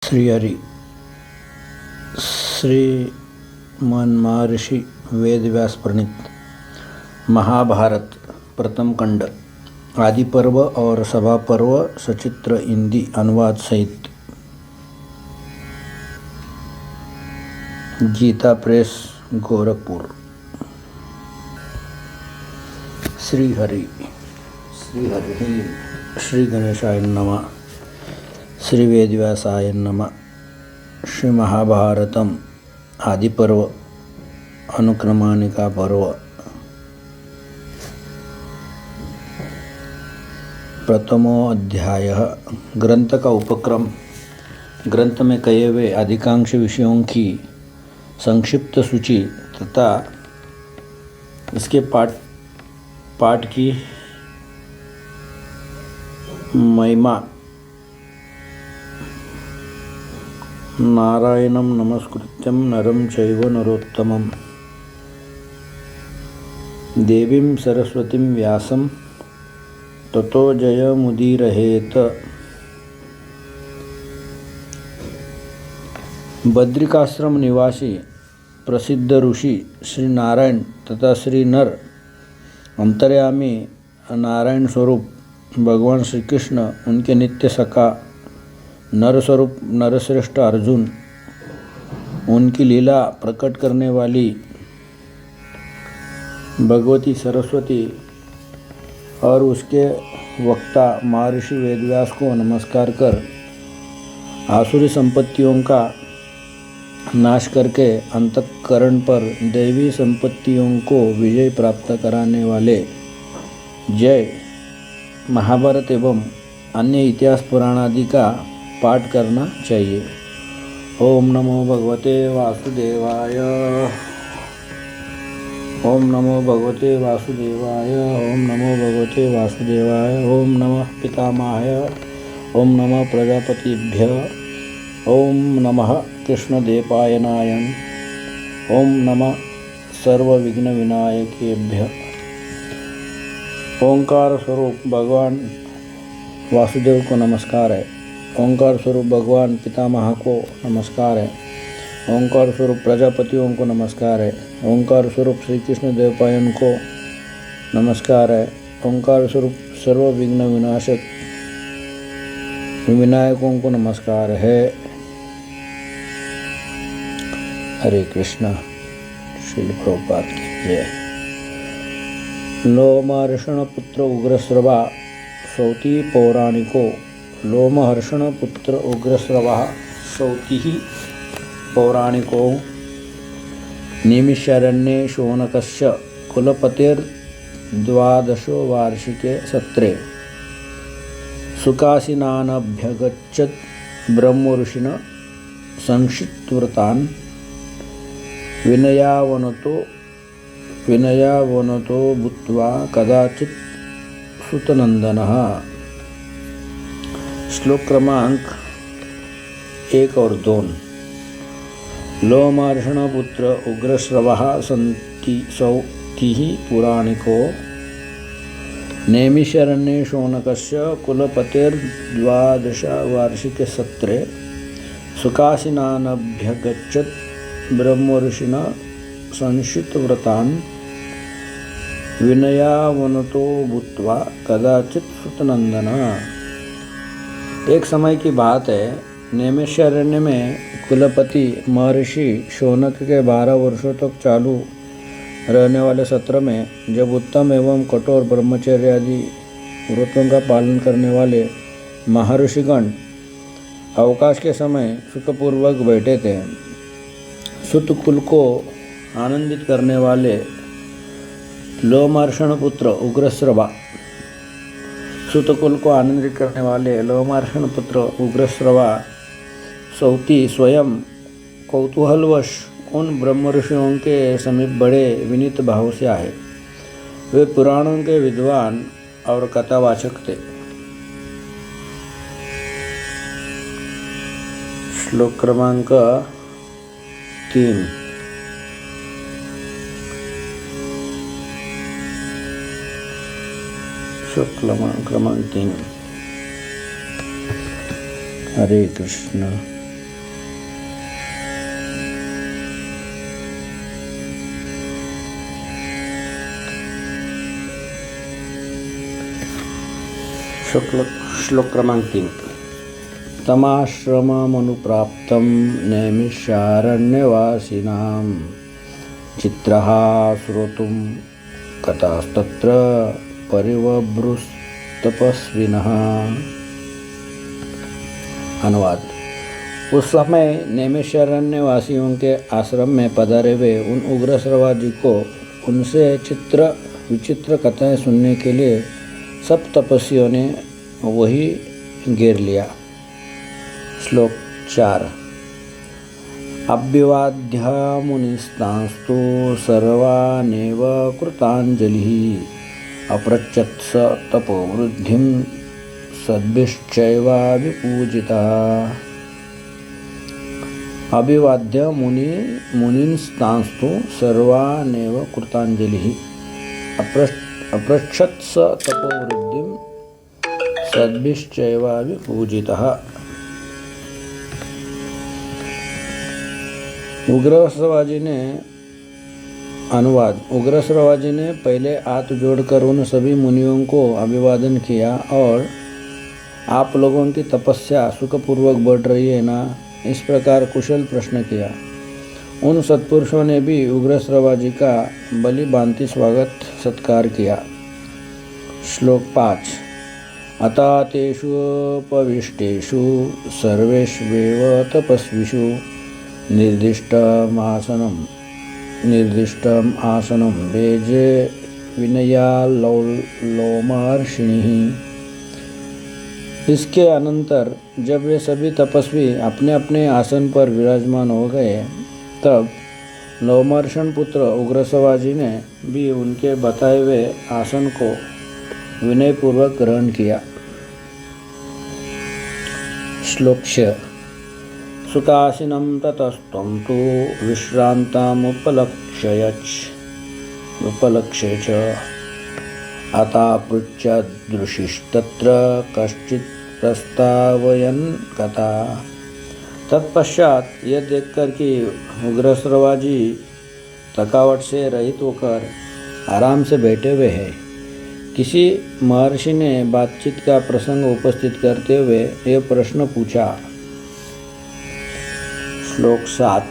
श्री हरि श्रीमन महर्षि वेदव्यास प्रणीत महाभारत प्रथम खंड आदि पर्व और सभा पर्व सचित्र हिंदी अनुवाद सहित गीता प्रेस गोरखपुर। श्री हरि श्री गणेशाय नमः। श्री वेदव्यासाय नमः। श्री महाभारतम आदि पर्व अनुक्रमानिका पर्व प्रथमो अध्याय। ग्रंथ का उपक्रम। ग्रंथ में कहे हुए अधिकांश विषयों की संक्षिप्त सूची तथा इसके पाठ की महिमा। नारायणं नमस्कृत्यं नरं चैव नरोत्तमं देवीं सरस्वतीं व्यासं ततो जयमुदीरयेत्। बद्रिकाश्रम निवासी प्रसिद्ध ऋषि श्री नारायण तथा श्री नर अंतर्यामी नारायण स्वरूप भगवान श्री कृष्ण, उनके नित्य सखा नर स्वरूप नरश्रेष्ठ अर्जुन, उनकी लीला प्रकट करने वाली भगवती सरस्वती और उसके वक्ता महर्षि वेदव्यास को नमस्कार कर आसुरी संपत्तियों का नाश करके अंतःकरण पर दैवी संपत्तियों को विजय प्राप्त कराने वाले जय महाभारत एवं अन्य इतिहास पुराण आदि का पाठ करना चाहिए। ओम नमो भगवते वासुदेवाय। ओम नमो भगवते वासुदेवाय। ओम नमो भगवते वासुदेवाय। ओम नमः पितामहाय। ओम नमः प्रजापतिभ्य। ओम नमः कृष्णदेवपायनाय। ओम नमः सर्वविघ्न विनायकेभ्य। ओंकार स्वरूप भगवान वासुदेव को नमस्कार है। ओंकार स्वरूप भगवान पितामह को नमस्कार है। ओंकार स्वरूप प्रजापतियों को नमस्कार है। ओंकार स्वरूप श्री कृष्ण देवपायन को नमस्कार है। ओंकार स्वरूप सर्व विघ्न विनाशक विनायकों को नमस्कार है। हरे कृष्णा। श्री प्रभुपाद की जय। लोमहर्षण पुत्र उग्रश्रवा सौती पौराणिको। लोमहर्षण पुत्र उग्रश्रवा सौती पौराणिको निमिषारण्ये शौनकस्य कुलपतिर्द्वादशो वार्षिके सत्रे सुकासिनानभ्यगच्छत् ब्रह्मऋषिणा संक्षिप्तव्रतान् विनयावनतो भूत्वा कदाचित् सुतनंदनः। श्लोक क्रमांक 1 और 2। लोमहर्षण पुत्र उग्रश्रवः सौतिः पुराणिको नैमिषारण्ये शौनकस्य कुलपतिर्द्वादश वार्षिके सत्रे सुकासिनानभ्यगच्छत् ब्रह्मऋषिणा संक्षिप्तव्रतान् विनयावनतो भूत्वा कदाचित् सुतनंदनः। एक समय की बात है, नैमिषारण्य में कुलपति महर्षि शौनक के 12 वर्षों तक चालू रहने वाले सत्र में जब उत्तम एवं कठोर ब्रह्मचर्य आदि व्रतों का पालन करने वाले महर्षिगण अवकाश के समय सुखपूर्वक बैठे थे, सुत कुल को आनंदित करने वाले लोमहर्षण पुत्र उग्रश्रवा सुतकुल को आनंदित करने वाले लोमहर्षण पुत्र उग्रश्रवा सौती स्वयं कौतूहलवश उन ब्रह्म ऋषियों के समीप बड़े विनीत भाव से आए। वे पुराणों के विद्वान और कथावाचक थे। श्लोक क्रमांक 3। क्रमांक 3। हरे कृष्ण। श्लोक क्रमांक 3। तमाश्रममनुप्राप्तं नैमिषारण्यवासिनां चित्रः श्रोतुं कथास्तत्र परिवभ्रुस्तपस्विनः। अनुवाद। उस समय नैमिषारण्य वासियों के आश्रम में पधारे हुए उन उग्रश्रवा जी को उनसे विचित्र कथाएं सुनने के लिए सब तपस्वियों ने वही घेर लिया। श्लोक 4। अभ्यवाद्य मुनिस्तांस्तु सर्वानेव कृतांजलिः अपृच्छत् स तपोवृद्धिं सद्भिश्चैवाभिपूजितः। अभिवाद्य मुनिंस्तांस्तु सर्वानेव कृतांजलिः अपृच्छत् स तपोवृद्धिं सद्भिश्चैवाभिपूजितः। उग्रश्रवाजी ने अनुवाद। उग्रश्रवाजी ने पहले हाथ जोड़कर उन सभी मुनियों को अभिवादन किया और आप लोगों की तपस्या सुखपूर्वक बढ़ रही है ना, इस प्रकार कुशल प्रश्न किया। उन सत्पुरुषों ने भी उग्रश्रवाजी का बलि भांति स्वागत सत्कार किया। श्लोक 5। अतः तेषु उपविष्टेषु सर्वेष्वेव तपस्विषु निर्दिष्टम् आसनं भेजे विनयालोमहर्षिणिः। इसके अनंतर जब वे सभी तपस्वी अपने अपने आसन पर विराजमान हो गए, तब लोमहर्षण पुत्र उग्रश्रवाजी ने भी उनके बताए हुए आसन को विनयपूर्वक ग्रहण किया। श्लोक 6। सुखासीनं ततस्त्वं तु विश्रान्तामुपलक्ष्य च अतापृच्छदृशिस्तत्र कश्चित् प्रस्तावयन् कथा। तत्पश्चात यह देखकर कि उग्रश्रवाजी थकावट से रहित होकर आराम से बैठे हुए हैं, किसी महर्षि ने बातचीत का प्रसंग उपस्थित करते हुए यह प्रश्न पूछा। श्लोक 7।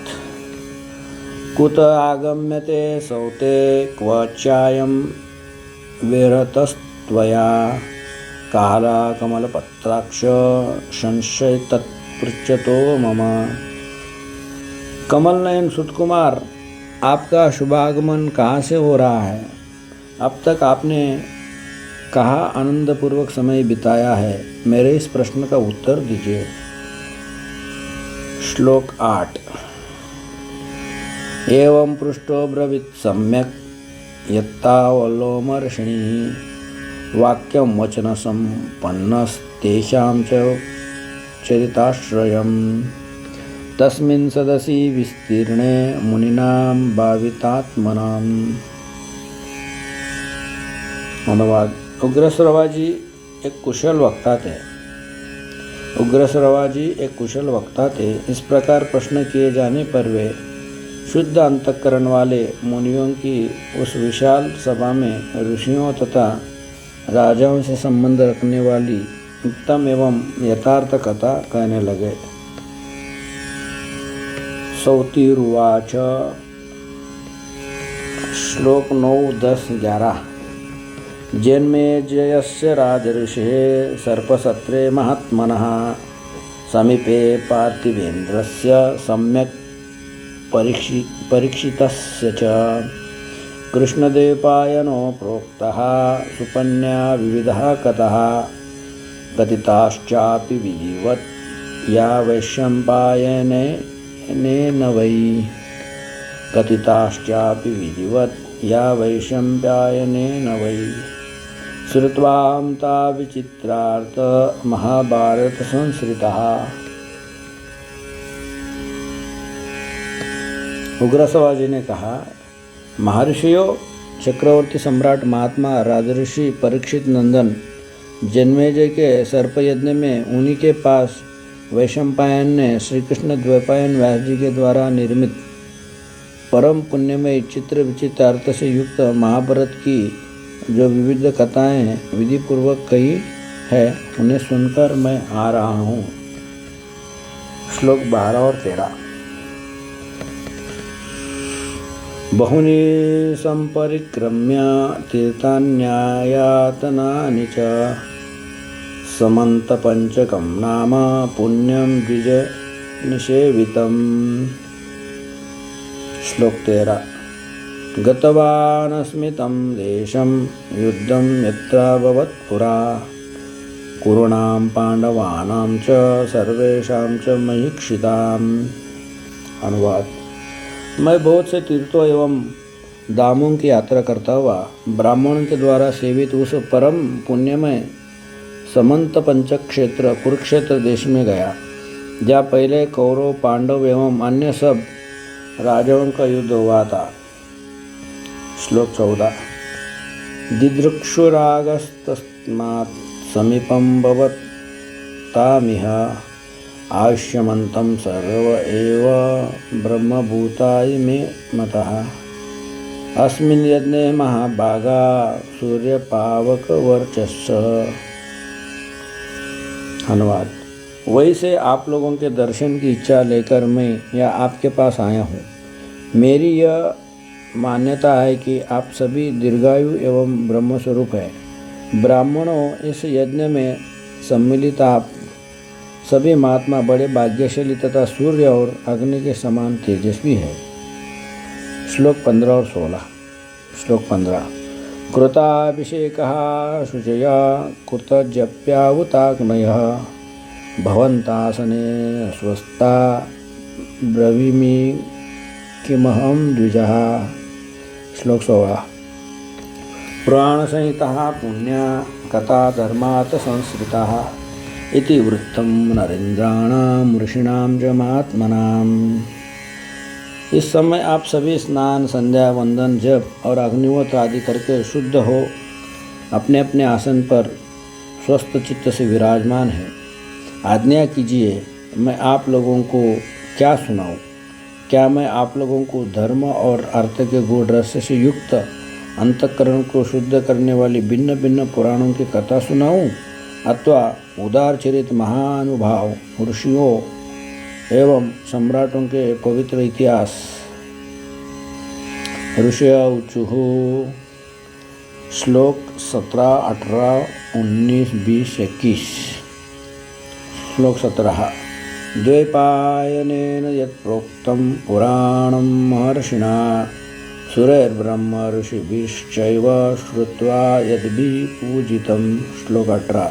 कुत आगम्यते सौते क्व चायं विरतस्त्वया काला कमलपत्राक्ष संशय तत्पृच्छतो मम। कमल नयन सुतकुमार, आपका शुभागमन कहाँ से हो रहा है? अब तक आपने कहाँ आनंदपूर्वक समय बिताया है? मेरे इस प्रश्न का उत्तर दीजिए। श्लोक 8। एवं पृष्टो ब्रवीत् सम्यक् यत्तावलोमहर्षिणिः वाक्यं वचनसम्पन्नस्तेषां च चरिताश्रयम् तस्मिन् सदसि विस्तीर्णे मुनिनां भावितात्मनाम्। अनुवाद। उग्रश्रवाजी एक कुशल वक्ता थे। इस प्रकार प्रश्न किए जाने पर वे शुद्ध अंतःकरण वाले मुनियों की उस विशाल सभा में ऋषियों तथा राजाओं से संबंध रखने वाली उत्तम एवं यथार्थ कथा कहने लगे। सौतिरुवाच। श्लोक 9, 10, 11। जन्मेजयस्य राजर्षेः सर्पसत्रे महात्मनः समीपे पार्थिवेन्द्रस्य सम्यक् परीक्षितस्य च कृष्णद्वैपायनो प्रोक्तः सुपन्या विविधः कथाः कथिताश्चापि विधिवत् या वैशम्पायनेन वै। कथिताश्चापि विधिवत् या वैशम्पायनेन वै। श्रुत्वां विचित्रार्थ महाभारत संस्कृतः। उग्रश्रवाजी ने कहा, महर्षियों, चक्रवर्ती सम्राट महात्मा राजर्षि परीक्षित नंदन जन्मेजय के सर्पयज्ञ में उन्हीं के पास वैशंपायन ने श्री कृष्ण द्वैपायन व्यास जी के द्वारा निर्मित परम पुण्यमय चित्र विचित्र अर्थ से युक्त महाभारत की जो विविध कथाएं विधिपूर्वक कही है, उन्हें सुनकर मैं आ रहा हूँ। श्लोक 12 और 13। बहुनी संपरिक्रम्य तीर्थान्यायातनानि च समन्तपञ्चकं नाम पुण्यं द्विज निषेवितम्। श्लोक 13। गतवानस्मि तं देशं युद्धं यत्राभवत् पुरा कुरूणां पांडवानां च सर्वेषां च महीक्षिताम्। अनुवाद। मैं बहुत से तीर्थों एवं धामों की यात्रा करता हुआ ब्राह्मणों के द्वारा सेवित उस परम पुण्यमय समंत पंचक क्षेत्र कुरुक्षेत्र देश में गया, जहाँ पहले कौरव पांडव एवं अन्य सब राजाओं का युद्ध हुआ था। श्लोक 14। दिदृक्षुरागस्तस्मात् समीपं भवतामिह आयुष्यमन्तं सर्व एव ब्रह्मभूताय मे मतः अस्मिन् यज्ञे महाभागा सूर्यपावकवर्चस्स। अनुवाद। वही से आप लोगों के दर्शन की इच्छा लेकर मैं या आपके पास आया हूँ। मेरी यह मान्यता है कि आप सभी दीर्घायु एवं ब्रह्मस्वरूप हैं। ब्राह्मणों, इस यज्ञ में सम्मिलित आप सभी महात्मा बड़े भाग्यशाली तथा सूर्य और अग्नि के समान तेजस्वी है। श्लोक 15 और 16। श्लोक 15। कृताभिषेकः शुचया कृतजप्यावुताग्नयः भवन्तासने स्वस्था ब्रवीमि किमहं द्विजः। श्लोक 16। पुराणसंहितः पुण्या कथा धर्मात् संस्कृतः इति वृत्तं नरेन्द्राणां ऋषीणां च महात्मनाम्। इस समय आप सभी स्नान, संध्या, वंदन, जप और अग्निहोत्र आदि करके शुद्ध हो अपने अपने आसन पर स्वस्थ चित्त से विराजमान हैं। आज्ञा कीजिए, मैं आप लोगों को क्या सुनाऊं? क्या मैं आप लोगों को धर्म और अर्थ के गूढ़ रहस्य से युक्त अंतःकरण को शुद्ध करने वाली भिन्न भिन्न पुराणों की कथा सुनाऊं, अथवा उदार चरित महानुभाव ऋषियों एवं सम्राटों के पवित्र इतिहास? ऋषय ऊचुः। श्लोक 17, 18, 19, 20, 21। श्लोक 17। द्वैपायनेन यत् प्रोक्तं पुराणं महर्षिणा सुरैर्ब्रह्म ऋषिभिश्चैव श्रुत्वा यद्भिः पूजितं। श्लोक 18।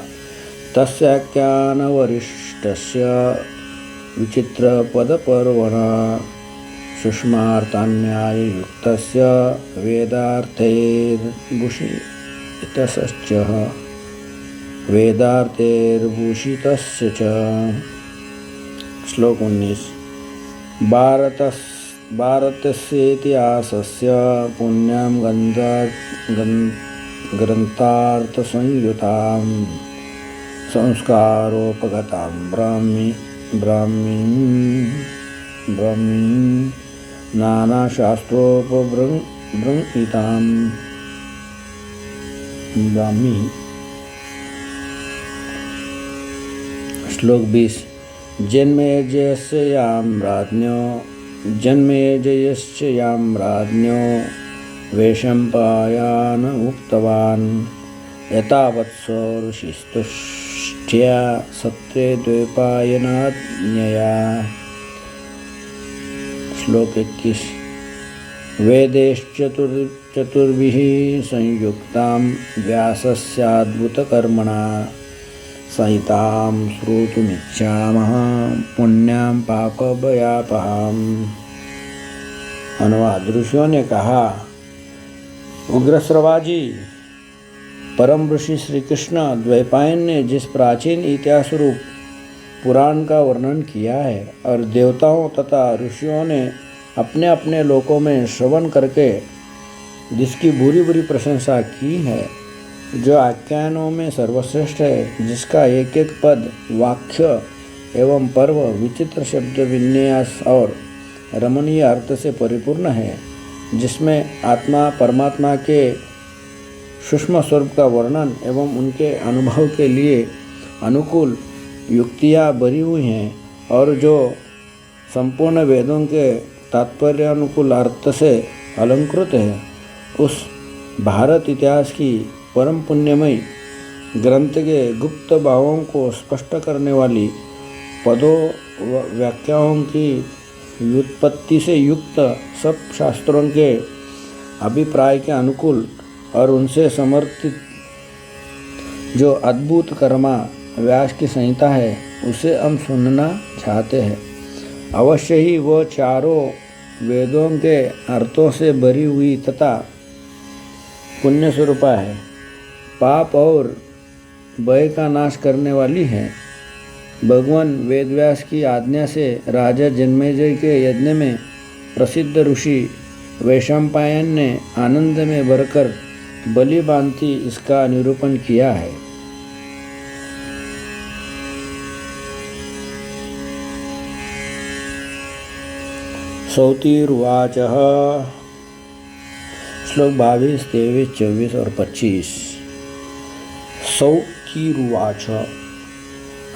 तस्याख्यानवरिष्ठस्य विचित्रपदपर्वणा सूक्ष्मार्थान्याययुक्तस्य वेदार्थैर्भूषितस्य च। श्लोक 19। भारतस्येतिहासस्य पुण्यां ग्रन्थार्थसंयुतां संस्कारोपगतां ब्राह्मीं नानाशास्त्रोपबृंहितां ब्राह्मी। श्लोक 20। जन्मेजयस्य यां राज्ञो वैशम्पायन उक्तवान् एतावत्सो ऋषिस्तुष्ट्या सत्रे द्वैपायनाज्ञया। श्लोक 21। वेदैश्चतुर्भिः संयुक्तां व्यासस्याद्भुतकर्मणा संहितां श्रोतुमिच्छामः पुण्यां पापभयापहाम्। अनुवाद। ऋषियों ने कहा, उग्रश्रवाजी परम ऋषि श्री कृष्ण द्वैपायन ने जिस प्राचीन इतिहास रूप पुराण का वर्णन किया है और देवताओं तथा ऋषियों ने अपने अपने लोकों में श्रवण करके जिसकी बुरी बुरी प्रशंसा की है, जो आख्यानों में सर्वश्रेष्ठ है, जिसका एक एक पद, वाक्य एवं पर्व विचित्र शब्द विन्यास और रमणीय अर्थ से परिपूर्ण है, जिसमें आत्मा परमात्मा के सूक्ष्म स्वरूप का वर्णन एवं उनके अनुभव के लिए अनुकूल युक्तियाँ भरी हुई हैं और जो संपूर्ण वेदों के तात्पर्य अनुकूल अर्थ से अलंकृत है, उस भारत इतिहास की परम पुण्यमयी ग्रंथ के गुप्त भावों को स्पष्ट करने वाली पदों व व्याख्याओं की व्युत्पत्ति से युक्त सब शास्त्रों के अभिप्राय के अनुकूल और उनसे समर्थित जो अद्भुत कर्मा व्यास की संहिता है, उसे हम सुनना चाहते हैं। अवश्य ही वह चारों वेदों के अर्थों से भरी हुई तथा पुण्य स्वरूपा है, पाप और भय का नाश करने वाली है। भगवान वेदव्यास की आज्ञा से राजा जन्मेजय के यज्ञ में प्रसिद्ध ऋषि वैशंपायन ने आनंद में भरकर बलि भांति इसका निरूपण किया है। सौतिर्वाच श्लोक 22, 23, 24 और 25। सौतिर्वाच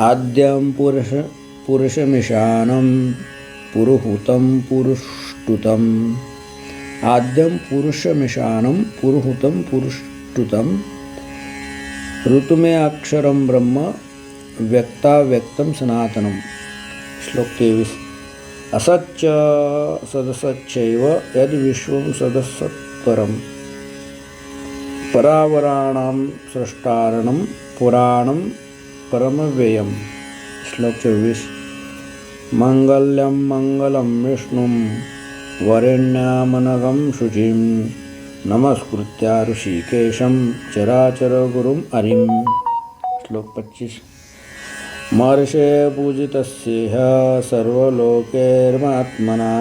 आद्यं पुरुषमिशानं पुरुहूतं पुरुष्टुतम् आद्यं पुरुषमिशानं पुरुहूतं पुरुष्टुतम् ऋतुमे अक्षरं ब्रह्म व्यक्ताव्यक्तं सनातनम्। श्लोक 23। असच्च सदसच्चैव यद्विश्वं सदसत्परम् परावराणां सृष्टारणं पुराणं परमव्ययम्। श्लोक 24। मंगल्यं मंगलं विष्णुं वरेण्यामनघं शुचिं नमस्कृत्य ऋषिकेशं चराचरगुरुं हरिं। श्लोक 25। महर्षे पूजितस्येह सर्वलोकैर्महात्मना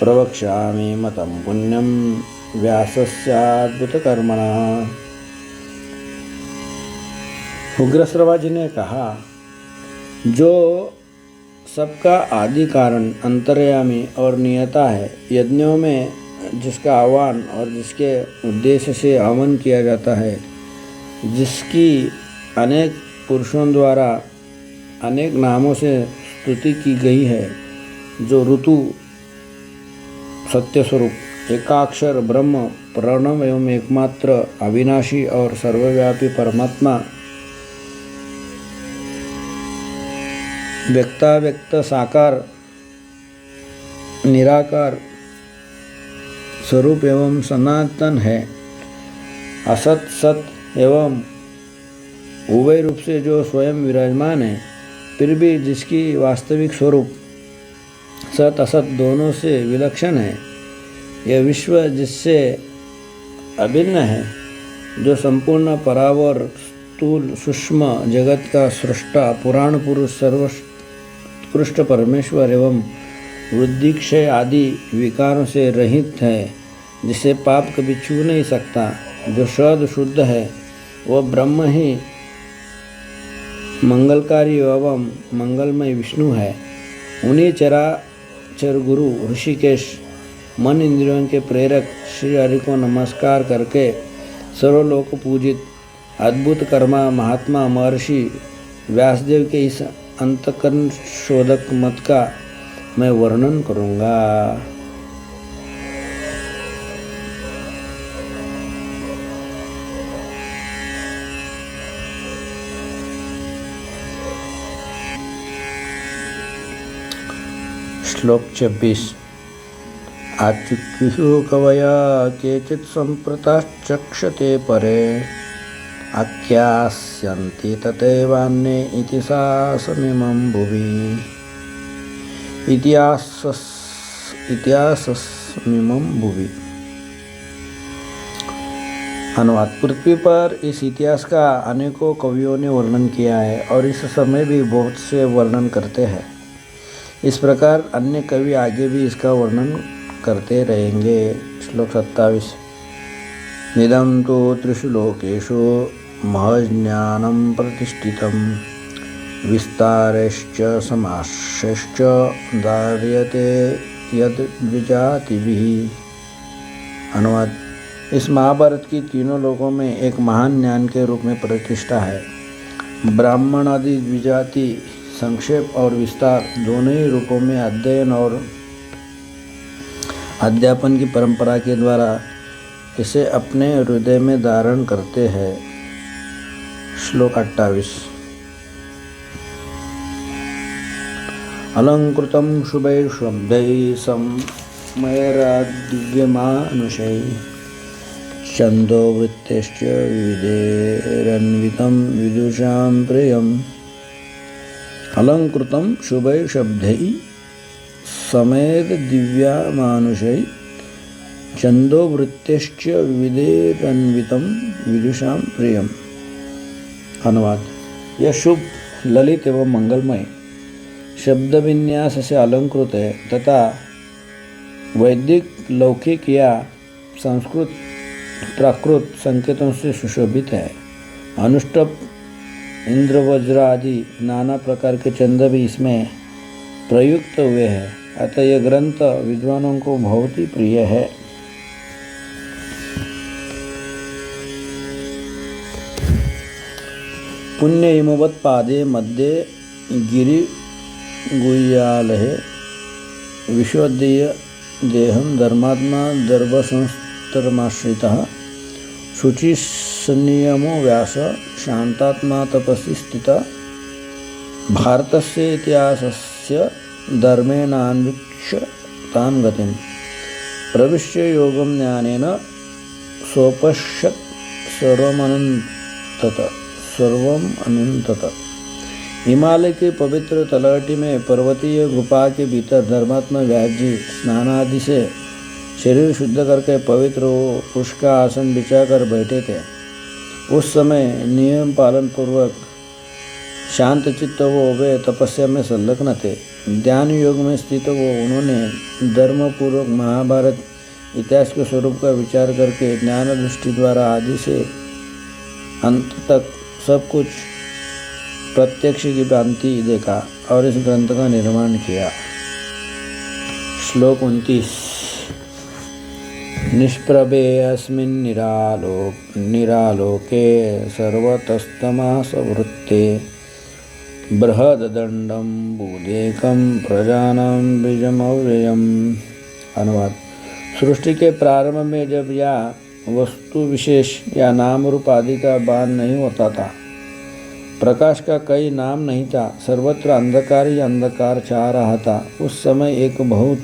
प्रवक्ष्यामि मतं पुण्यं व्यासस्याद्भुतकर्मणा। उग्रश्रवा जी ने कहा, जो सबका आदि कारण अंतर्यामी और नियता है, यज्ञों में जिसका आह्वान और जिसके उद्देश्य से हवन किया जाता है, जिसकी अनेक पुरुषों द्वारा अनेक नामों से स्तुति की गई है, जो ऋतु सत्य स्वरूप एकाक्षर ब्रह्म प्रणव एवं एकमात्र अविनाशी और सर्वव्यापी परमात्मा व्यक्ताव्यक्त साकार निराकार स्वरूप एवं सनातन है, असत सत एवं उभय रूप से जो स्वयं विराजमान है, फिर भी जिसकी वास्तविक स्वरूप सत असत दोनों से विलक्षण है, यह विश्व जिससे अभिन्न है, जो संपूर्ण परावर स्थूल सूक्ष्म जगत का सृष्टा पुराण पुरुष सर्वोत्कृष्ट परमेश्वर एवं वृद्धि क्षय आदि विकारों से रहित है, जिसे पाप कभी छू नहीं सकता, जो शुद्ध शुद्ध है, वह ब्रह्म ही मंगलकारी एवं मंगलमय विष्णु है। उन्हीं चराचर गुरु ऋषिकेश मन इंद्रियों के प्रेरक श्री हरि को नमस्कार करके सर्वलोक पूजित अद्भुत कर्मा महात्मा महर्षि व्यासदेव के इस अंतकरण शोधक मत का मैं वर्णन करूँगा। श्लोक 26। आचुक्युः कवया केचित् सम्प्रताश्चक्षते परे आख्यास्यन्ति तथैवान्ये इतिहासमिमं भुवि। इतिहासमिमं भुवि। अनुवाद। पृथ्वी पर इस इतिहास का अनेकों कवियों ने वर्णन किया है और इस समय भी बहुत से वर्णन करते हैं। इस प्रकार अन्य कवि आगे भी इसका वर्णन करते रहेंगे। श्लोक 27। निदं तो त्रिषु लोकेषु महज्ञानं प्रतिष्ठितं विस्तारश्च समाश्च धार्यते यद्विजातिभिः। अनुवाद। इस महाभारत की तीनों लोकों में एक महान ज्ञान के रूप में प्रतिष्ठा है। ब्राह्मण आदि द्विजाति संक्षेप और विस्तार दोनों ही रूपों में अध्ययन और अध्यापन की परंपरा के द्वारा इसे अपने हृदय में धारण करते हैं। श्लोक 28। अलंकृतं शुभैः शब्दैः समयैर्दिव्यमानुषैः छन्दोवृत्तैश्च विविधैरन्वितं विदुषां प्रियम्। अलंकृतं शुभैः शब्दैः समयैर्दिव्यमानुषैः छन्दोवृत्तैश्च विविधैरन्वितं विदुषां प्रियम्। अनुवाद। यह शुभ, ललित एवं मंगलमय शब्द विन्यास से अलंकृत है तथा वैदिक, लौकिक या संस्कृत, प्राकृत संकेतों से सुशोभित है। अनुष्टुप, इंद्र, वज्र आदि नाना प्रकार के छंद भी इसमें प्रयुक्त हुए हैं। अतः यह ग्रंथ विद्वानों को बहुत ही प्रिय है। पुण्य हिमवत्पादे मध्ये गिरि गुह्यालहे विश्वोदय देहं धर्मात्मा दर्भसंस्तरमाश्रितः शुचिसंनियमो व्यास शांतात्मा तपसि स्थितः भारतस्य इतिहासस्य धर्मेणान्वीक्ष्य तां गतिं प्रविश्य योगं ज्ञानेन सोपश्यत् सर्वम् अनंतत। हिमालय के पवित्र तलहटी में पर्वतीय गुफा के भीतर धर्मात्मा व्यास जी स्नान आदि से शरीर शुद्ध करके पवित्र हो पुष्प का आसन बिछाकर बैठे थे। उस समय नियम पालन पूर्वक शांत चित्त वो वे तपस्या में संलग्न थे। ध्यान योग में स्थित वो उन्होंने धर्म पूर्वक महाभारत इतिहास के स्वरूप का विचार करके ज्ञान दृष्टि द्वारा आदि से अंत तक सब कुछ प्रत्यक्ष की भांति देखा और इस ग्रंथ का निर्माण किया। श्लोक 29। निष्प्रभे अस्मिन् निरालोके सर्वतस्तमासवृत्ते बृहददण्डं बुदेकं प्रजानां बीजमव्ययम्। अनुवाद। सृष्टि के प्रारंभ में जब यह वस्तु विशेष या नाम रूप आदि का भान नहीं होता था, प्रकाश का कोई नाम नहीं था, सर्वत्र अंधकार ही अंधकार छा रहा था, उस समय एक बहुत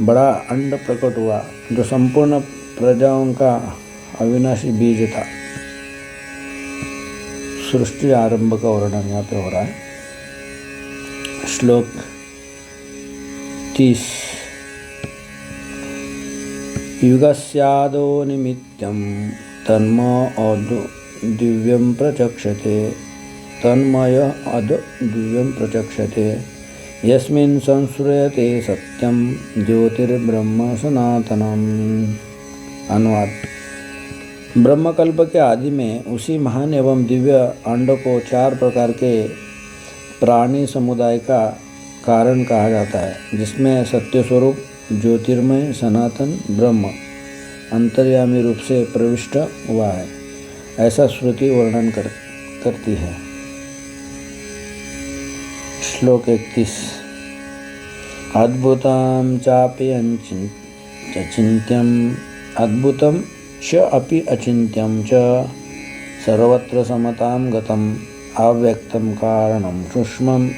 बड़ा अंड प्रकट हुआ जो संपूर्ण प्रजाओं का अविनाशी बीज था। सृष्टि आरंभ का वर्णन यहाँ पे हो रहा है। श्लोक 30। युगस्यादो निमित्तं दिव्यं प्रचक्षते तन्मय अद दिव्यं प्रचक्षते यस्मिन् संश्रूयते सत्यं ज्योतिर्ब्रह्म सनातनम्। अनुवाद। ब्रह्मकल्प के आदि में उसी महान एवं दिव्य अंड को 4 प्रकार के प्राणी समुदाय का कारण कहा जाता है, जिसमें सत्य स्वरूप ज्योतिर्मय सनातन ब्रह्म अंतर्यामी रूप से प्रविष्ट हुआ है, ऐसा श्रुति वर्णन करती है। श्लोक 31। अद्भुतं चापि अचिन्त्यम् अद्भुतं च अपि अचिन्त्यं च सर्वत्र समतां गतम् अव्यक्तं कारणं सूक्ष्मं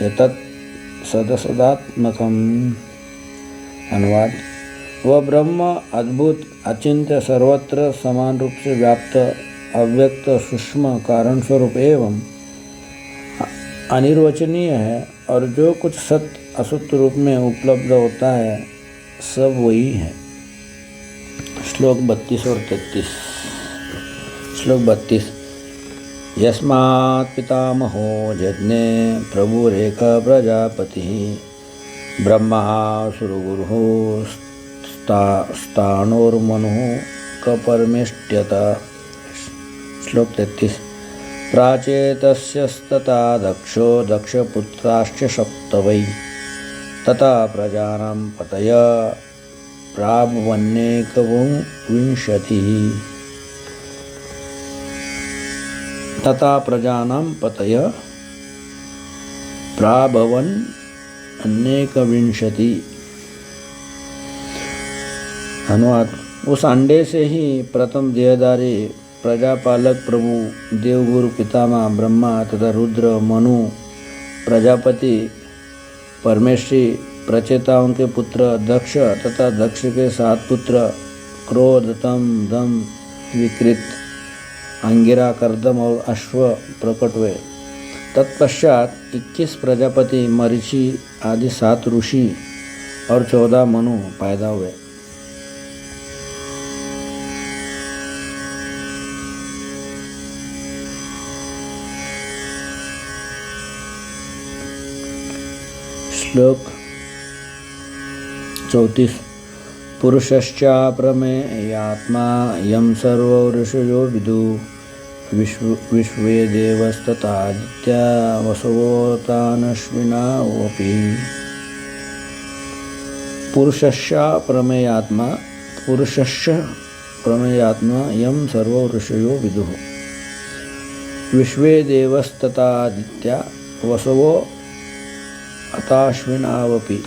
यतत् सदसदात्मकम्। अनुवाद। वह ब्रह्म अद्भुत, अचिंत्य, सर्वत्र समान रूप से व्याप्त, अव्यक्त, सूक्ष्म, कारण स्वरूप एवं अनिर्वचनीय है और जो कुछ सत्य असत्य रूप में उपलब्ध होता है सब वही है। श्लोक 32 और 33। श्लोक 32। यस्मात् पितामहो जज्ञे प्रभुरेक प्रजापतिः ब्रह्मा सुरगुरुः स्थाणोर्मनुः कपर्मेष्ट्यत। श्लोक 33। प्राचेतस्यस्तथा दक्षो दक्षपुत्राश्च सप्त वै तथा प्रजानां पतय प्राभवन्नेकविंशतिः तथा प्रजानां पतय प्राभवन अनेकविंशति। अनुवाद। उस अंडे से ही प्रथम देहधारी प्रजापालक प्रभु देवगुरु पितामह ब्रह्मा तथा रुद्र मनु प्रजापति परमेश्वरी प्रचेताओं के पुत्र दक्ष तथा दक्ष के 7 पुत्र क्रोध तम दम विकृत अंगिरा कर्दम और अश्व प्रकट हुए। तत्पश्चात 21 प्रजापति मरीचि आदि 7 ऋषि और 14 मनु पैदा हुए। श्लोक 34। पुरुषश्चाप्रमेयात्मा यं सर्वो ऋषयो विदु विश्वे देवस्तथादित्या वसवोतानश्विनावपि। पुरुषश्चाप्रमेयात्मा यं सर्वो ऋषयो विदुः विश्वे देवस्तथादित्या वसवो अताश्विनावपि।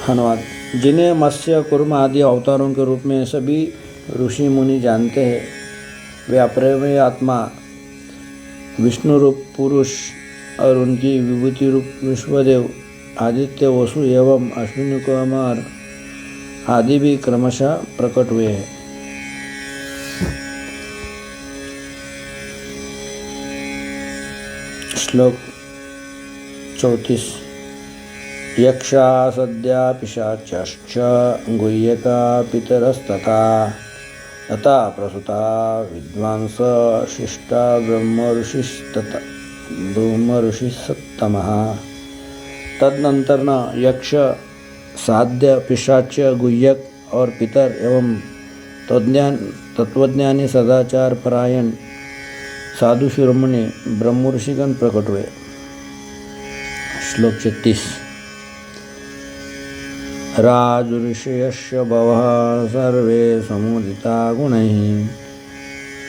अनुवाद। जिन्हें मत्स्य कुर्म आदि अवतारों के रूप में सभी ऋषि मुनि जानते हैं, वे अप्रमेय आत्मा विष्णु रूप पुरुष और उनकी विभूति रूप विश्वदेव आदित्य वसु एवं अश्विनी कुमार आदि भी क्रमशः प्रकट हुए हैं। श्लोक 34। यक्षा सद्या पिशाच्यश्च गुह्यका पितरस्तथा तथा प्रसूता विद्वांस शिष्टा ब्रह्मऋषिस्तमः। तदनंतर न यक्ष साध्य पिशाच्य गुह्यक और पितर एवं तत्वज्ञानी सदाचार परायण साधु शिरोमणि ब्रह्मऋषिगण प्रकट हुए। श्लोक 36। राजऋषयस्य बहवः सर्वे समुदिता गुणैः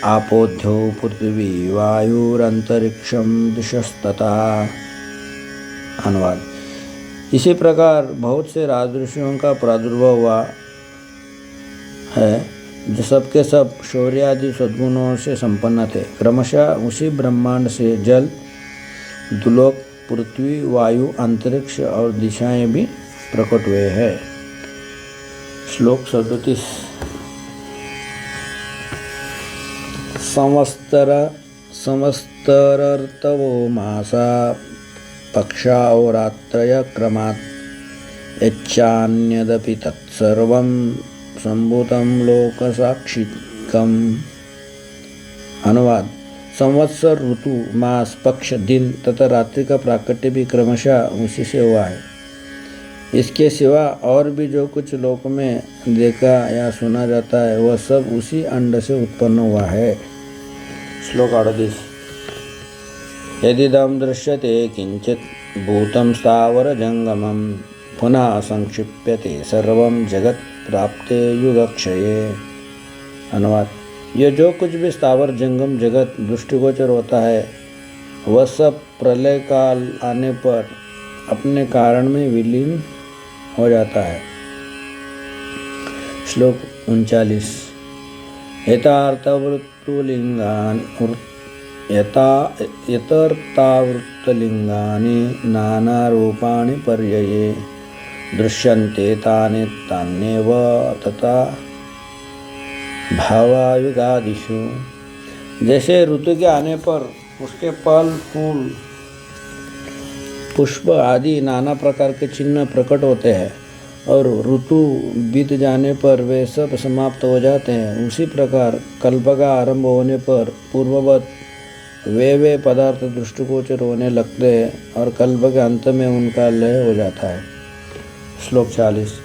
आपोध्यो पृथ्वी वायुरंतरिक्षम दिशस्तथा। अनुवाद। इसी प्रकार बहुत से राजऋषियों का प्रादुर्भाव हुआ है जो सबके सब शौर्य आदि सद्गुणों से संपन्न थे। क्रमशः उसी ब्रह्मांड से जल, दुलोक, पृथ्वी, वायु, अंतरिक्ष और दिशाएं भी प्रकट हुए हैं। श्लोक 37। संवत्सरर्तवो मासा पक्षा रात्रय क्रमात् यच्चान्यदपि तत्सर्वं संभूतं लोकसाक्षिकम्। अनुवाद। संवत्सर ऋतु, मास, पक्ष, दिन तथा रात्रि का प्राकट्य भी क्रमशः उसी से हुआ है। इसके सिवा और भी जो कुछ लोक में देखा या सुना जाता है वह सब उसी अंड से उत्पन्न हुआ है। श्लोक 38। यदिदं दृश्यते किंचित भूतं स्थावर जंगमं पुनः संक्षिप्यते सर्वं जगत प्राप्ते युगक्षये। अनुवाद। यह जो कुछ भी स्थावर जंगम जगत दृष्टिगोचर होता है वह सब प्रलय काल आने पर अपने कारण में विलीन हो जाता है। श्लोक 39। यथार्थवृत्तलिंगानि नानारूपाणि पर्यये दृश्यन्ते तानि तान्येव तथा भावायुगादिषु। जैसे ऋतु के आने पर उसके फल, फूल, पुष्प आदि नाना प्रकार के चिन्ह प्रकट होते हैं और ऋतु बीत जाने पर वे सब समाप्त हो जाते हैं, उसी प्रकार कल्प का आरंभ होने पर पूर्ववत वे पदार्थ दृष्टिगोचर होने लगते हैं और कल्प के अंत में उनका लय हो जाता है। श्लोक 40।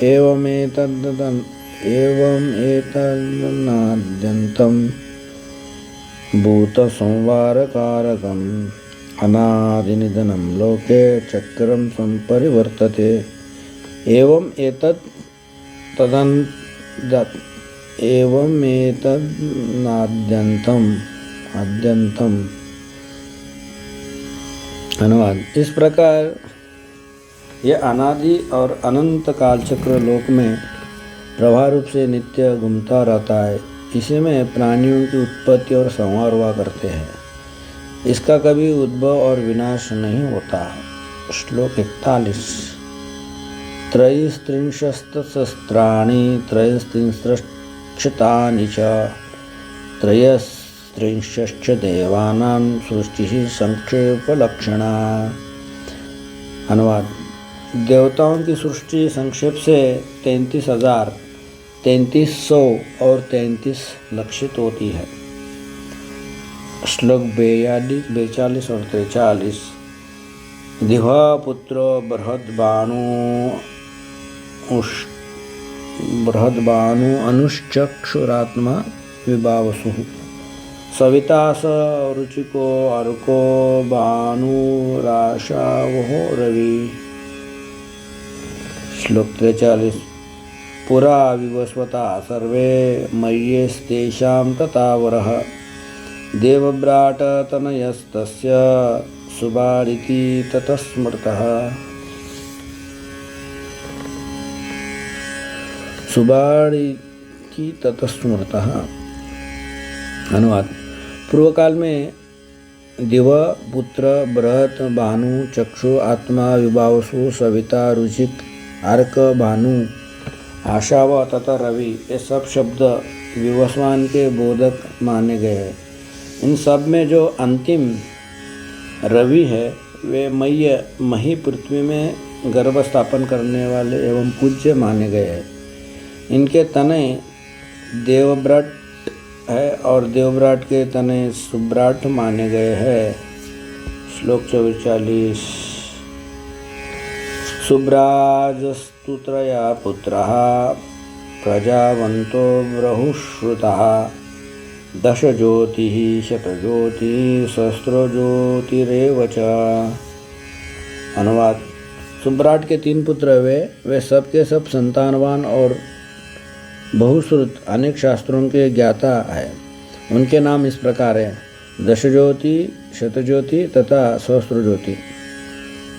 एवमेतदनाद्यन्तं भूत संवारकारकम् अनादिनिधनं लोके चक्रं संपरिवर्तते। एवम् एतन्नाद्यन्तम् अनुवाद। इस प्रकार यह अनादि और अनंत कालचक्र लोक में प्रवाह रूप से नित्य घूमता रहता है। इसी में प्राणियों की उत्पत्ति और संहार हुआ करते हैं। इसका कभी उद्भव और विनाश नहीं होता। श्लोक 41। त्रयस्त्रिंशत्सहस्राणि त्रयस्त्रिंशत्क्षतानि च त्रयस्त्रिंशश्च देवानां सृष्टिः संक्षेपलक्षणा। अनुवाद। देवताओं की सृष्टि संक्षेप से 33,000, 3300 और 33 लक्षित होती है। श्लोक 42 और 43। दिवा पुत्र बृहद्भानु अनुश्चक्षुरात्मा विभावसुः सविता स रुचिको अर्को भानुराशावहो रवि। श्लोक 43। पुरा विवस्वता सर्वे मय्येस्तेषां तथावरः देवव्राट तनयस्तस्य सुबाडिति ततः स्मृतः। अनुवाद। पूर्व काल में दिव पुत्र बृहत भानु चक्षु आत्मा विभावसु सविता रुचिक अर्क भानु आशाव तथा रवि ये सब शब्द विवस्वान के बोधक माने गए हैं। इन सब में जो अंतिम रवि है वे मही पृथ्वी में गर्भ स्थापन करने वाले एवं पूज्य माने गए हैं। इनके तने देवव्राट है और देवव्राट के तने सुब्राट माने गए हैं। श्लोक 44। सुब्राजस्तु त्रया पुत्रः प्रजावन्तो ब्रहुश्रुतः दश ज्योतिः शतज्योतिः सहस्रज्योतिरेव च। अनुवाद। सुब्राट के 3 पुत्र वे सब के सब संतानवान और बहुश्रुत अनेक शास्त्रों के ज्ञाता है। उनके नाम इस प्रकार है: दशज्योति, शतज्योति तथा सहस्रज्योति।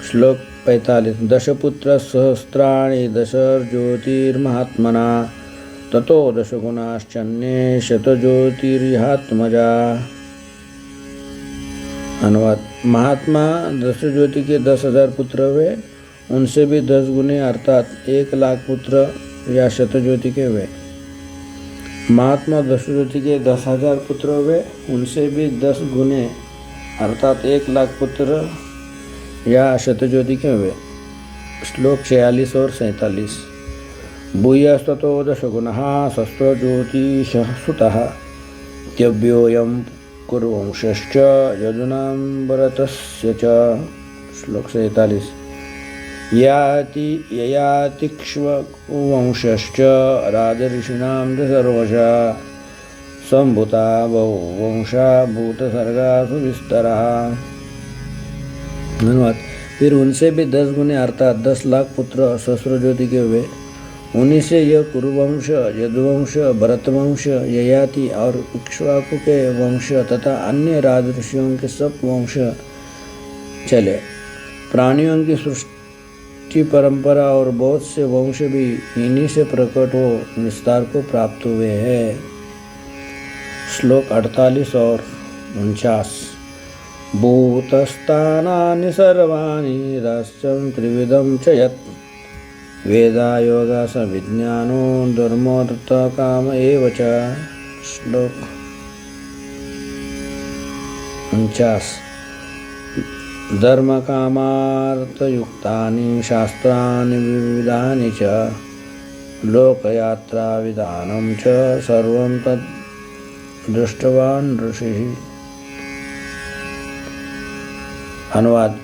श्लोक 45। दशपुत्र सहस्राणि दशज्योतिर्महात्मना ततो दशगुणाश्चन्ये शतज्योतिर्हात्मजा। अनुवाद। महात्मा दशज्योति के 10,000 पुत्र हुए, उनसे भी 10 गुने अर्थात 1,00,000 पुत्र या शतज्योति के हुए। महात्मा दशज्योति के 10,000 पुत्र हुए, उनसे भी 10 गुने अर्थात 1,00,000 पुत्र या शतज्योति के हुए। श्लोक 46 और 47। भूयस्ततो दशगुणः सहस्रज्योतिषः सुतः त्यव्योऽयं कुरुवंशश्च यदूनां भरतस्य च। श्लोक 47। ययातिक्ष्वकुवंशश्च राजऋषीणां सर्वशः सम्भूता बहुवंशा भूतसर्गासु विस्तरः। धन्यवाद। फिर उनसे भी 10 गुने अर्थात 10,00,000 पुत्र सहस्रज्योति के हुए। उन्हीं से यह कुरुवंश, यदुवंश, भरतवंश, ययाति और इक्ष्वाकु के वंश तथा अन्य राजऋषियों के सब वंश चले। प्राणियों की सृष्टि परंपरा और बहुत से वंश भी इन्हीं से प्रकट हो विस्तार को प्राप्त हुए हैं। श्लोक 48 और 49। भूतस्थानानि सर्वाणि रहस्यं त्रिविधं च यत् वेदा योगा स विज्ञानो धर्मोऽर्थ काम एव च। श्लोक 49। धर्म कामार्थयुक्तानि शास्त्राणि विविधानि च लोकयात्रा विधानं च सर्वं तद् दृष्टवान् ऋषिः। अनुवाद।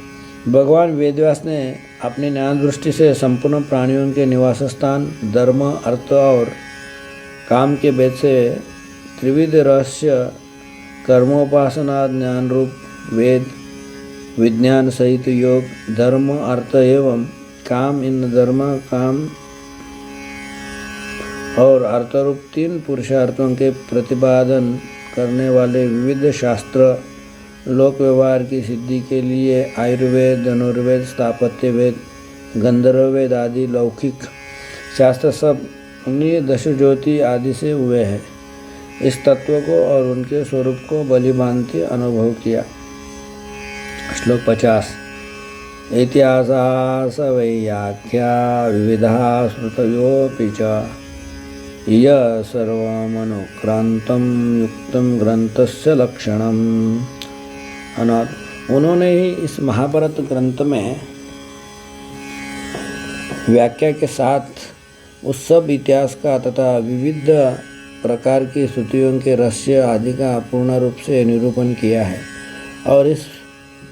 भगवान वेदव्यास ने अपनी ज्ञान दृष्टि से संपूर्ण प्राणियों के निवास स्थान, धर्म, अर्थ और काम के भेद से त्रिविध रहस्य कर्मोपासना, ज्ञान रूप वेद, विज्ञान सहित योग, धर्म, अर्थ एवं काम, इन धर्म, काम और अर्थ रूप 3 पुरुषार्थों के प्रतिपादन करने वाले विविध शास्त्र लोक व्यवहार की सिद्धि के लिए आयुर्वेद, धनुर्वेद, स्थापत्य वेद, गंधर्व वेद आदि लौकिक शास्त्र सब उन्हीं 10 ज्योति आदि से हुए हैं। इस तत्व को और उनके स्वरूप को भलीभांति अनुभव किया। श्लोक 50। इतिहास वैयाख्या विविधा स्मृतयोऽपि च यः सर्वमनुक्रांतं युक्तं ग्रंथस्य लक्षणम्। उन्होंने ही इस महाभारत ग्रंथ में व्याख्या के साथ उस सब इतिहास का तथा विविध प्रकार की स्तुतियों के रहस्य आदि का पूर्ण रूप से निरूपण किया है और इस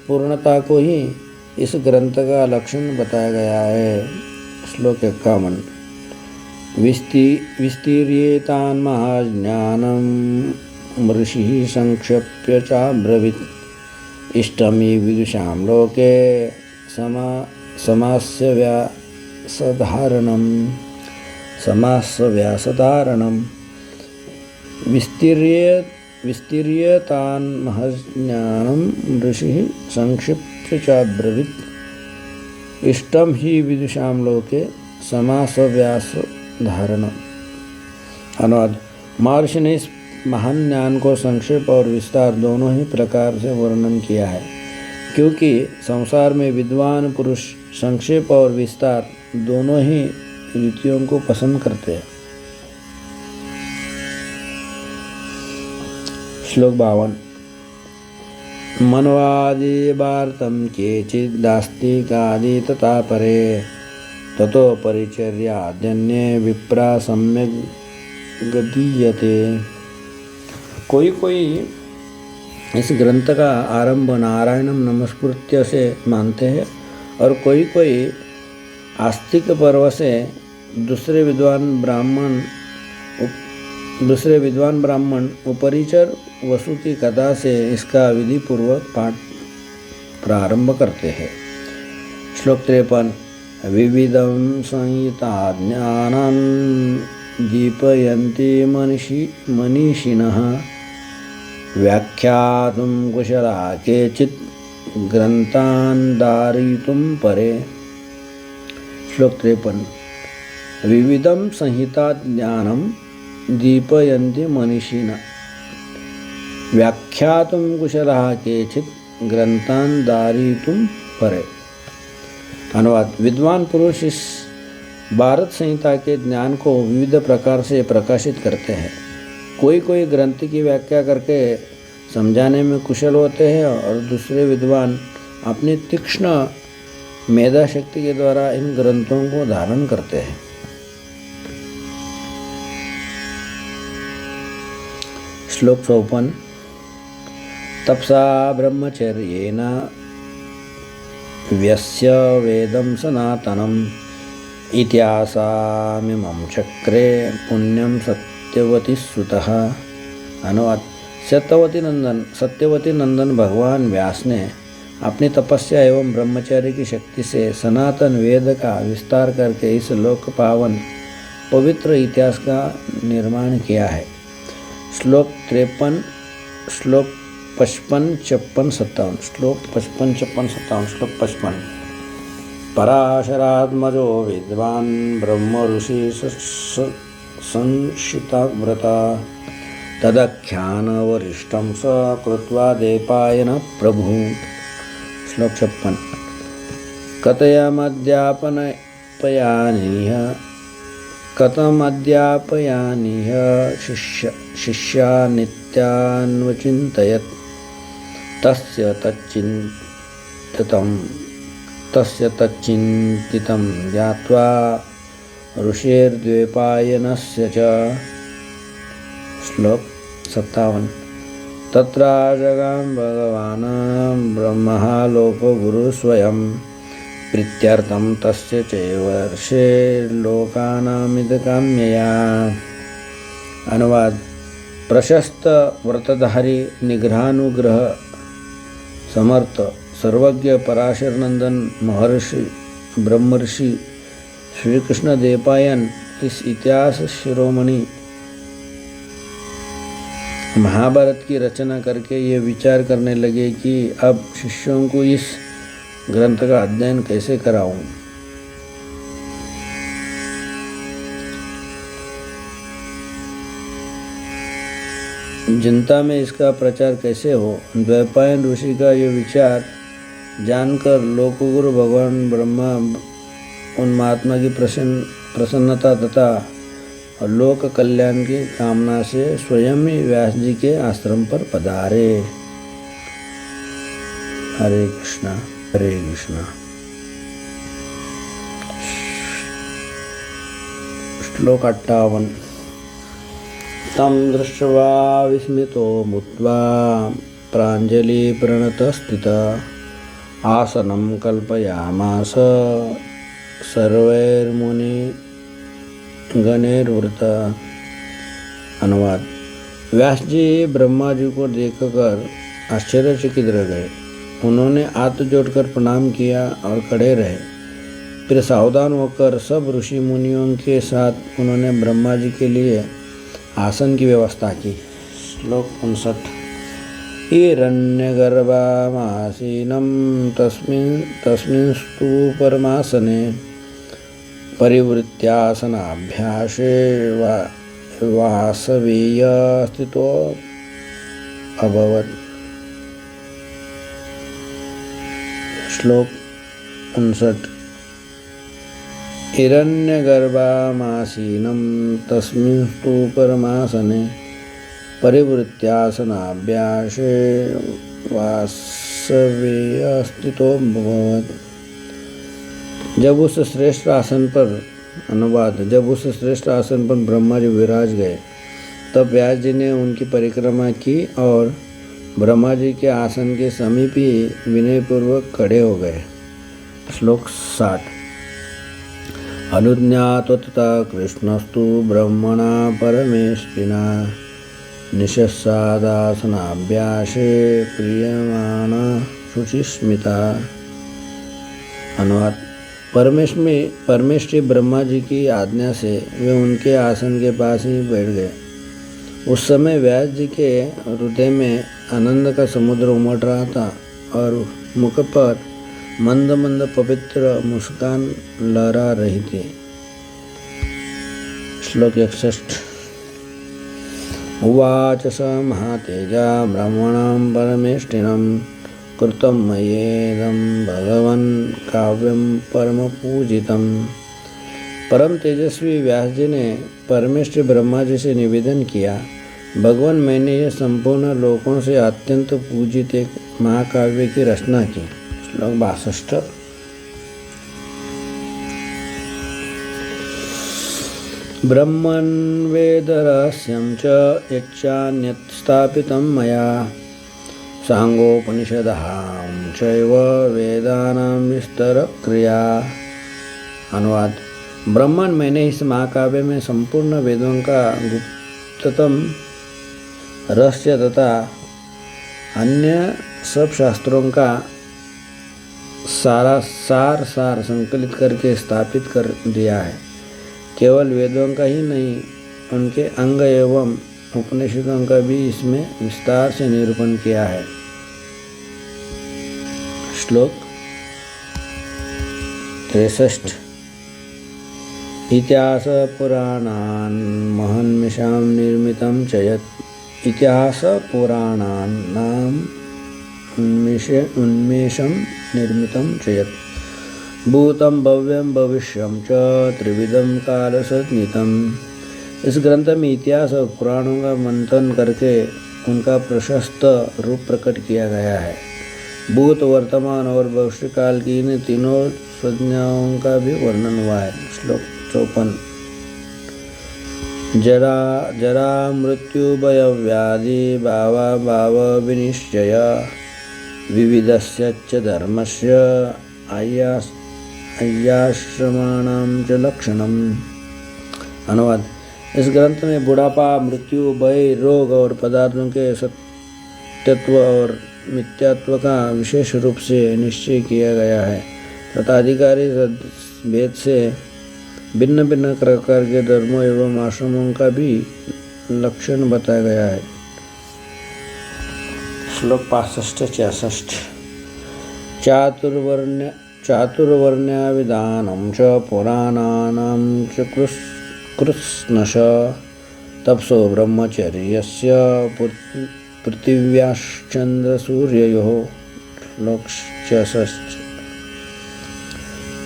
पूर्णता को ही इस ग्रंथ का लक्षण बताया गया है। श्लोक 51। विस्तीर्येतान् महाज्ञानं ऋषिः संक्षेप्य चाब्रवीत् इष्टं हि विदुषां लोके समास्य व्यासधारणम्। विस्तीर्य तान् महज्ञानं ऋषिः संक्षिप्य चाब्रवीत् इष्टं हि विदुषां लोके समास व्यास धारणम्। अनुवाद। महर्षि ने इस महान ज्ञान को संक्षेप और विस्तार दोनों ही प्रकार से वर्णन किया है, क्योंकि संसार में विद्वान पुरुष संक्षेप और विस्तार दोनों ही रीतियों को पसंद करते हैं। श्लोक 52। मनवादि वार्तं केचिदास्तिकादि तथा परे ततो परिचर्याद्यन्ये विप्रा सम्यग् गदीयते। कोई इस ग्रंथ का आरंभ नारायणं नमस्कृत्य से मानते हैं और कोई आस्तिक पर्व से दूसरे विद्वान ब्राह्मण उपरिचर वसु की कथा से इसका विधि पूर्वक पाठ प्रारंभ करते हैं। श्लोक 53। विविधं संहिता ज्ञानं दीपयन्ति मनीषिणः व्याख्यातुं कुशला केचित् ग्रन्थान् धारयितुं परे। श्लोक 53। विविधं संहिता ज्ञानं दीपयन्ति मनीषिणः व्याख्यातुं कुशलः केचित् ग्रंथान् धारयितुं परे। अनुवाद। विद्वान पुरुष इस भारत संहिता के ज्ञान को विविध प्रकार से प्रकाशित करते हैं। कोई ग्रंथ की व्याख्या करके समझाने में कुशल होते हैं और दूसरे विद्वान अपनी तीक्ष्ण मेधा शक्ति के द्वारा इन ग्रंथों को धारण करते हैं। श्लोक 54। तपसा ब्रह्मचर्येण व्यस्य वेदं सनातनम् इतिहासामिमं चक्रे पुण्यं सत्यवती सुतः। अनुवाद। सत्यवती नंदन भगवान व्यास ने अपनी तपस्या एवं ब्रह्मचर्य की शक्ति से सनातन वेद का विस्तार करके इस लोक पावन पवित्र इतिहास का निर्माण किया है। श्लोक 53, श्लोक 55, 56, 57। श्लोक 55, 56, 57। श्लोक 55। पराशरात्मजो विद्वान् ब्रह्म ऋषि संशितव्रता तदख्यानवरिष्ठं स कृत्वा देपायन प्रभु। श्लोक 56। कथमध्यापयानीह शिष्या नित्यान्वचिन्तयत् तस्य तच्चिन्तितं ज्ञात्वा ऋषेर्द्वैपायनस्य च। श्लोक 57। तत्र जगाम भगवान् ब्रह्मः लोकगुरुः स्वयं प्रीत्यर्थं तस्य चैवर्षे लोकानामिदकाम्यया। अनुवाद। प्रशस्त व्रतधारी निग्रहानुग्रह समर्थ सर्वज्ञ पराशर नंदन महर्षि ब्रह्मर्षि श्री कृष्ण देवपायन इस इतिहास शिरोमणि महाभारत की रचना करके ये विचार करने लगे कि अब शिष्यों को इस ग्रंथ का अध्ययन कैसे कराऊं। जनता में इसका प्रचार कैसे हो। द्वैपायन ऋषि का ये विचार जानकर लोकगुरु भगवान ब्रह्मा उन महात्मा की प्रसन्नता तथा लोक कल्याण की कामना से स्वयं ही व्यास जी के आश्रम पर पधारे। हरे कृष्णा हरे कृष्णा। श्लोक 58। तं दृष्ट्वा विस्मितो भूत्वा प्राञ्जलि प्रणतस्थितः आसनं कल्पयामास सर्वैर्मुनि गणैर्वृत। अनुवाद। व्यास जी ब्रह्मा जी को देखकर आश्चर्यचकित रह गए। उन्होंने हाथ जोड़कर प्रणाम किया और खड़े रहे। फिर सावधान होकर सब ऋषि मुनियों के साथ उन्होंने ब्रह्मा जी के लिए आसन की व्यवस्था की। श्लोक 59। हिरण्यगर्भामासीनं तस्मिंस्तु परमासने परिवृत्यासनाभ्यासे वासवीय स्थितो अभवत्। श्लोक 59। हिरण्यगर्भामासीनं तस्मिंस्तु परमासने परिवृत्यासनाभ्यासे वासवीय स्थितो अभवत्। जब उस श्रेष्ठ आसन पर ब्रह्मा जी विराज गए तब व्यास जी ने उनकी परिक्रमा की और ब्रह्मा जी के आसन के समीप ही विनयपूर्वक खड़े हो गए। श्लोक 60। अनुज्ञातो तथा कृष्णस्तु ब्रह्मणा परमेष्ठिना निशस्सादासनाभ्यासे प्रियमाणा शुचिस्मिता। अनुवाद। परमेष्ठी ब्रह्मा जी की आज्ञा से वे उनके आसन के पास ही बैठ गए। उस समय व्यास जी के हृदय में आनंद का समुद्र उमड़ रहा था और मुख पर मंद मंद पवित्र मुस्कान लहरा रही थी। श्लोक 61। उवाच स महातेजा ब्रह्मणां परमेष्ठिनं कृतं मयेदं भगवन् काव्यं परम पूजितम्। परम तेजस्वी व्यास जी ने परमेष्ठी ब्रह्मा जी से निवेदन किया, भगवान मैंने यह संपूर्ण लोकों से अत्यंत पूजित एक महाकाव्य की रचना की। श्लोक 62। ब्रह्मन् वेदरहस्यं च यच्चान्यत् स्थापितं मया सांगोपनिषदः चैव वेदानां विस्तर क्रिया। अनुवाद। ब्रह्मन मैंने इस महाकाव्य में संपूर्ण वेदों का गुप्ततम रहस्य तथा अन्य सब शास्त्रों का सार संकलित करके स्थापित कर दिया है। केवल वेदों का ही नहीं, उनके अंग एवं उपनिषदों का भी इसमें विस्तार से निरूपण किया है। श्लोक 63। इतिहास पुराणान् महन्मिषां निर्मितं च यत् इतिहास पुराणानाम् उन्मेषं निर्मितं च यत् भूतं भव्यं भविष्यं च त्रिविधं कालसन्निहितम्। इस ग्रंथ में इतिहास और पुराणों का मंथन करके उनका प्रशस्त रूप प्रकट किया गया है। भूत वर्तमान और भविष्य काल की इन तीनों संज्ञाओं का भी वर्णन हुआ है। श्लोक 54। जरा मृत्यु भय व्याधि भाव विनिश्चय विविधस्य च धर्मस्य आयाश्रमाणां च लक्षणम्। अनुवाद। इस ग्रंथ में बुढ़ापा, मृत्यु, भय, रोग और पदार्थों के सत्यत्व और मिथ्यात्व का विशेष रूप से निश्चय किया गया है तथा अधिकारी भेद से भिन्न भिन्न प्रकार के धर्मों एवं आश्रमों का भी लक्षण बताया गया है। श्लोक 65-66 चातुर्वर्ण्याविधानं च पुराणानां च कृत्स्नश तपसो ब्रह्मचर्यस्य पृथिव्याश्चन्द्रसूर्ययोः। श्लोक 66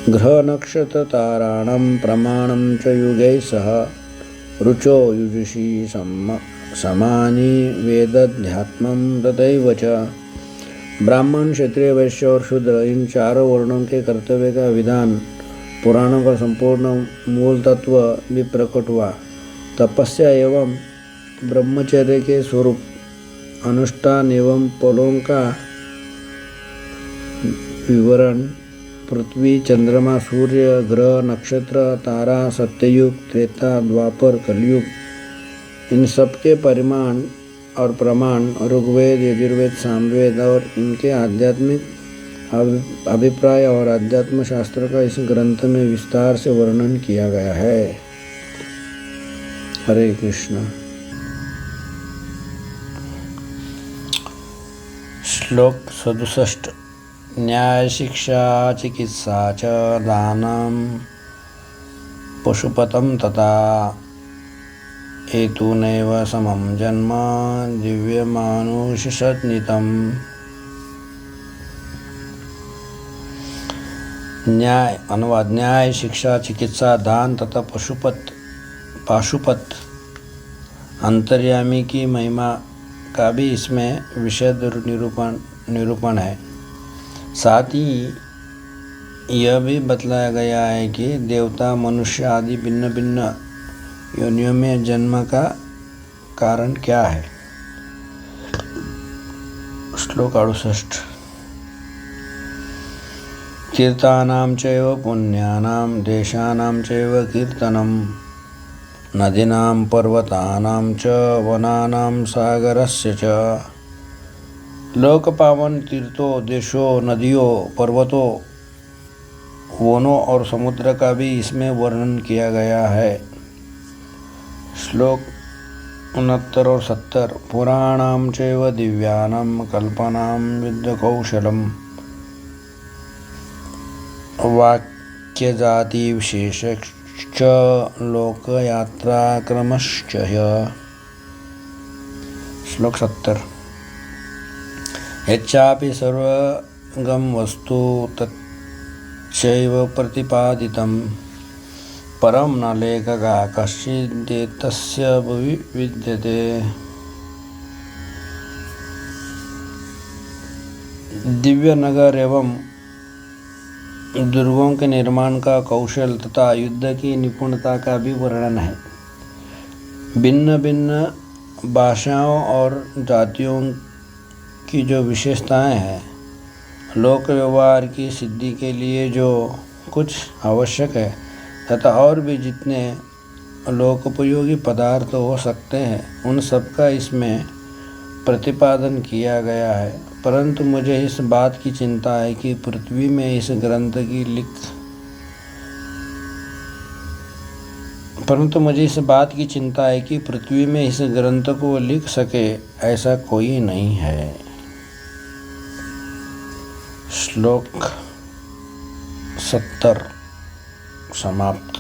ग्रहनक्षत्रताराणां प्रमाणं च युगैः सह रुचो युजुषी समानि वेदाध्यात्मं तथैव च। ब्राह्मण, क्षत्रिय, वैश्य और शूद्र इन चारों वर्णों के कर्तव्य का विधान पुराणों का संपूर्ण मूल तत्व भी प्रकट हुआ। तपस्या एवं ब्रह्मचर्य के स्वरूप, अनुष्ठान एवं फलों का विवरण, पृथ्वी, चंद्रमा, सूर्य, ग्रह, नक्षत्र, तारा, सत्ययुग, त्रेता, द्वापर, कलयुग, इन सब के परिमाण और प्रमाण ऋग्वेद, यजुर्वेद, सामवेद और इनके आध्यात्मिक अभिप्राय और अध्यात्म शास्त्र का इस ग्रंथ में विस्तार से वर्णन किया गया है। हरे कृष्ण। श्लोक 67 न्याय शिक्षा चिकित्सा च दानं पशुपतं तथा हेतुनैव समं जन्म दिव्यमानुषसन्नितं। न्याय अनुवाद न्याय, शिक्षा, चिकित्सा, दान तथा पाशुपत अंतर्यामी की महिमा का भी इसमें विशद निरूपण है। साथ ही यह भी बतलाया गया है कि देवता, मनुष्य आदि भिन्न भिन्न योनियों में जन्म का कारण क्या है। श्लोक 68 तीर्थानां चैव पुण्यानां देशानां चैव कीर्तनं नदीनां पर्वतानां च वनानां सागरस्य च। लोक पावन तीर्थों, देशों, नदियों, पर्वतों, वनों और समुद्र का भी इसमें वर्णन किया गया है। श्लोक 69 और 70 पुराणां चैव दिव्यानां कल्पनां युद्धकौशलम् वाक्यजाति विशेषश्च लोकयात्राक्रमश्च। श्लोक 70 यच्चापि सर्वगं वस्तु तच्चैव प्रतिपादितं परं न लेखकः कश्चिदेतस्य विद्यते। दिव्य नगर एवं दुर्गों के निर्माण का कौशल तथा युद्ध की निपुणता का भी वर्णन है। भिन्न भिन्न भाषाओं और जातियों की जो विशेषताएं हैं, लोक व्यवहार की सिद्धि के लिए जो कुछ आवश्यक है तथा और भी जितने लोकोपयोगी पदार्थ हो सकते हैं, उन सब का इसमें प्रतिपादन किया गया है। परंतु मुझे इस बात की चिंता है कि पृथ्वी में इस ग्रंथ को लिख सके ऐसा कोई नहीं है। श्लोक 70 समाप्त।